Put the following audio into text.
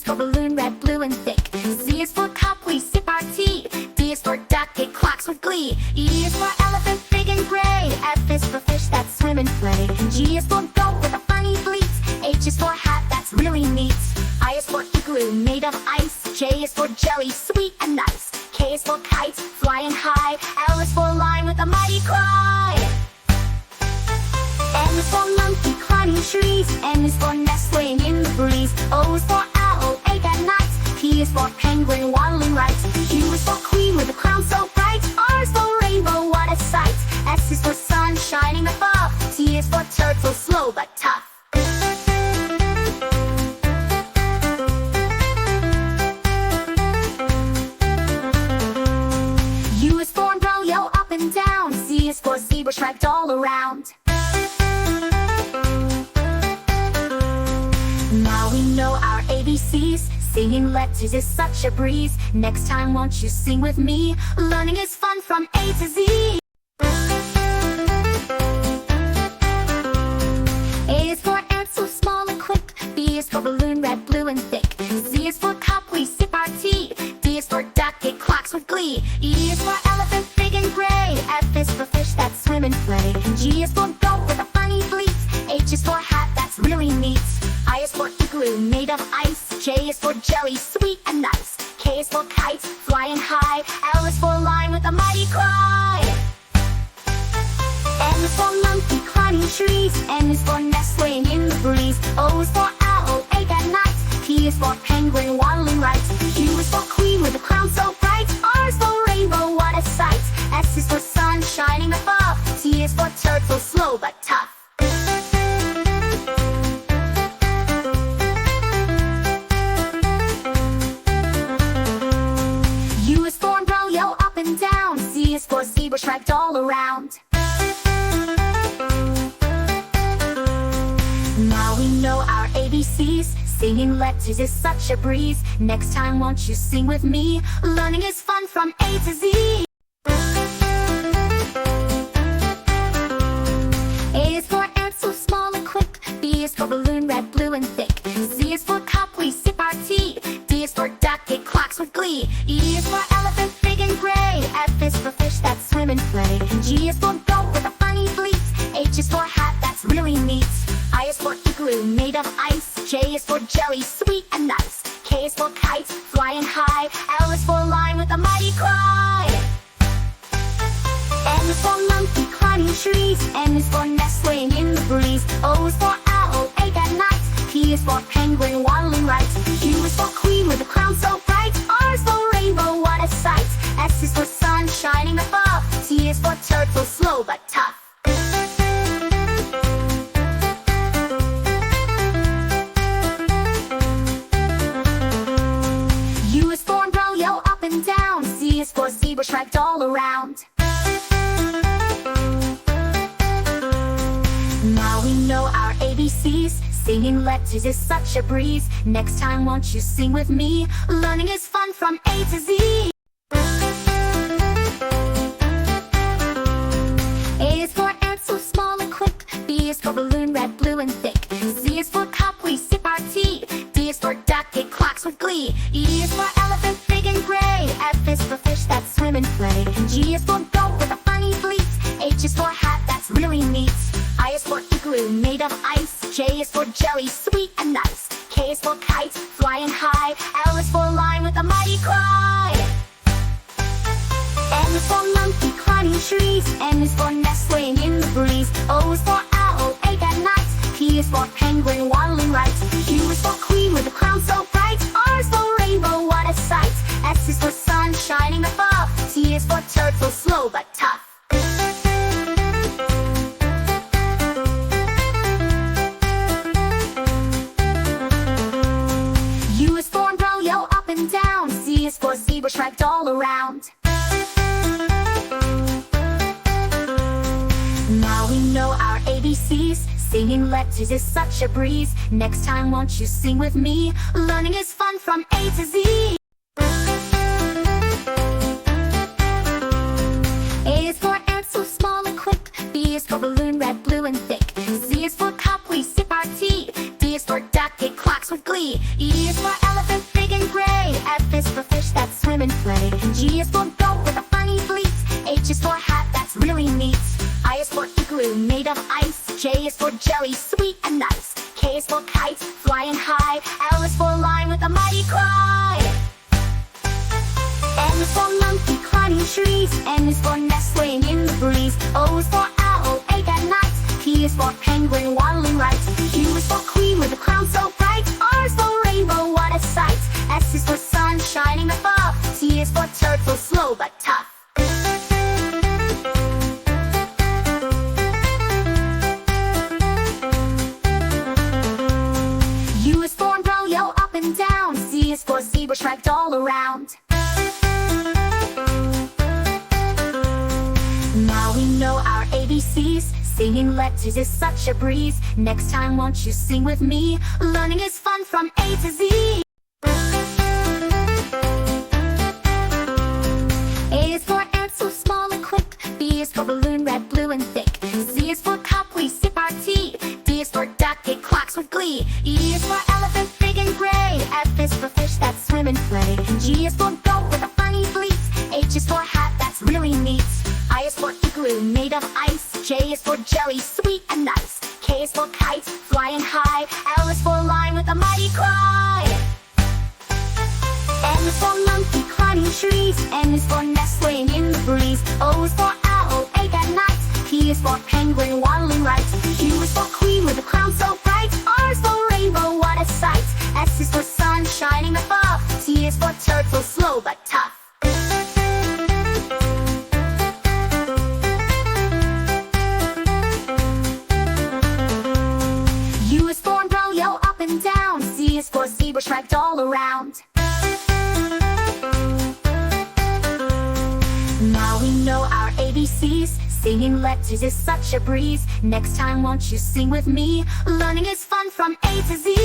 for balloon, red, blue, and thick. C is for cup, we sip our tea. D is for duck, it quacks with glee. E is for elephant, big and gray. F is for fish that swim and play. G is for goat with a funny bleat. H is for hat, that's really neat. I is for igloo, made of ice. J is for jelly, sweet and nice. K is for kite, flying high. L is for lion with a mighty cry. M is for monkey, climbing trees. N is for nest laying in the breeze. O is for owl, awake at night. P is for penguin, waddling right. Q is for queen with a crown so bright. R is for rainbow, what a sight. S is for sun shining above. T is for turtle, slow but tough. U is for umbrella, up and down. Z is for zebra, striped all around. Now we know our ABCs. Singing letters is such a breeze. Next time won't you sing with me? Learning is fun from A to Z. A is for ant, so small and quick. B is for balloon, red, blue, and thick. Z is for cup, we sip our tea. D is for duck, it quacks with glee. E is for elephant, big and gray. F is for fish that swim and play. G is for goat with a funny bleat. H is for hat, that's really neat. I is for igloo, made of ice. J is for jelly, sweet and nice. K is for kite, flying high. L is for lion with a mighty cry. M is for monkey, climbing trees. N is for nest laying in the breeze. O is for owl, awake at night. P is for penguin, waddling right. Q is for queen with a crown so bright. R is for rainbow, what a sight. S is for sun shining above. T is for turtle, slow but tough. U is for umbrella, up and down. Z is for zebra, striped all around. Now we know our ABCs. Singing letters is such a breeze. Next time won't you sing with me? Learning is fun from A to Z. A is for ant, so small and quick. B is for balloon, red, blue, and thick. Z is for cup, we sip our tea. D is for duck, it quacks with glee. E is for elephant, big and gray. F is for fish that swim and play. G is for goat with a funny bleat. H is for hat, that's really neat. I is for igloo, made of ice. J is for jelly, sweet and nice. K is for kite, flying high. L is for lion with a mighty cry. M is for monkey, climbing trees. N is for nest laying in the breeze. O is for owl, awake at night. P is for penguin, waddling right. Q is for queen with a crown so bright. R is for rainbow, what a sight. S is for sun shining above. T is for turtle, slow but tough. U is for umbrella, up and down. Z is for zebra, striped all around. Now we know our ABCs. Singing letters is such a breeze. Next time won't you sing with me? Learning is fun from A to Z. A is for ant, so small and quick. B is for balloon, red, blue, and thick. Z is for cup, we sip our tea. D is for duck, it quacks with glee. E is for elephant, big and gray. F is for fish that swim and play. G is for goat with a funny bleat. H is for hat, that's really neat. I is for igloo, made of ice. J is for jelly, sweet and nice. K is for kite, flying high. L is for lion with a mighty cry. M is for monkey, climbing trees. N is for nest laying in the breeze. O is for owl, awake at night. P is for penguin, waddling right. Q is for queen with a crown so bright. R is for rainbow, what a sight. S is for sun shining above. T is for turtle, slow but tough. U is for umbrella, up and down. Z is for zebra, striped all around. Now we know our ABCs. Singing letters is such a breeze. Next time won't you sing with me? Learning is fun from A to Z. A is for ant, so small and quick. B is for balloon, red, blue, and thick. Z is for cup, we sip our tea. D is for duck, it quacks with glee. E is for elephant, igloo made of ice. J is for jelly, sweet and nice. K is for kite, flying high. L is for lion with a mighty cry. M is for monkey climbing trees. N is for nestling in the breeze. O is for owl, awake at night. P is for penguin waddling right. Q is for queen with a crown so bright. R is for rainbow, what a sight. S is for sun shining above. T is for turtle, slow but tough. U is for umbrella, up and down. Z is for zebra, striped all around. Now we know our ABCs. Singing letters is such a breeze. Next time won't you sing with me? Learning is fun from A to Z. A is for ant, so small and quick. B is for balloon, red, blue and thick. Z is for cup, we sip our tea. D is for duck, it quacks with glee. E is for elephant, big and gray. F is for fish that swim and play. G is for goat with a funny bleat. H is for hat, that's really neat. I is for igloo made of ice. J is for jelly, sweet and nice. K is for kite, flying high. L is for lion with a mighty cry. M is for monkey climbing trees. N is for nestling in the breeze. O is for owl, awake at night. P is for penguin waddling right. Q is for queen with a crown so bright. R is for rainbow, what a sight. S is for sun shining above. T is for turtle, slow but tough. U is for umbrella, up and down. Z is for zebra, striped all around. Now we know our ABCs. Singing letters is such a breeze. Next time won't you sing with me? Learning is fun from A to Z.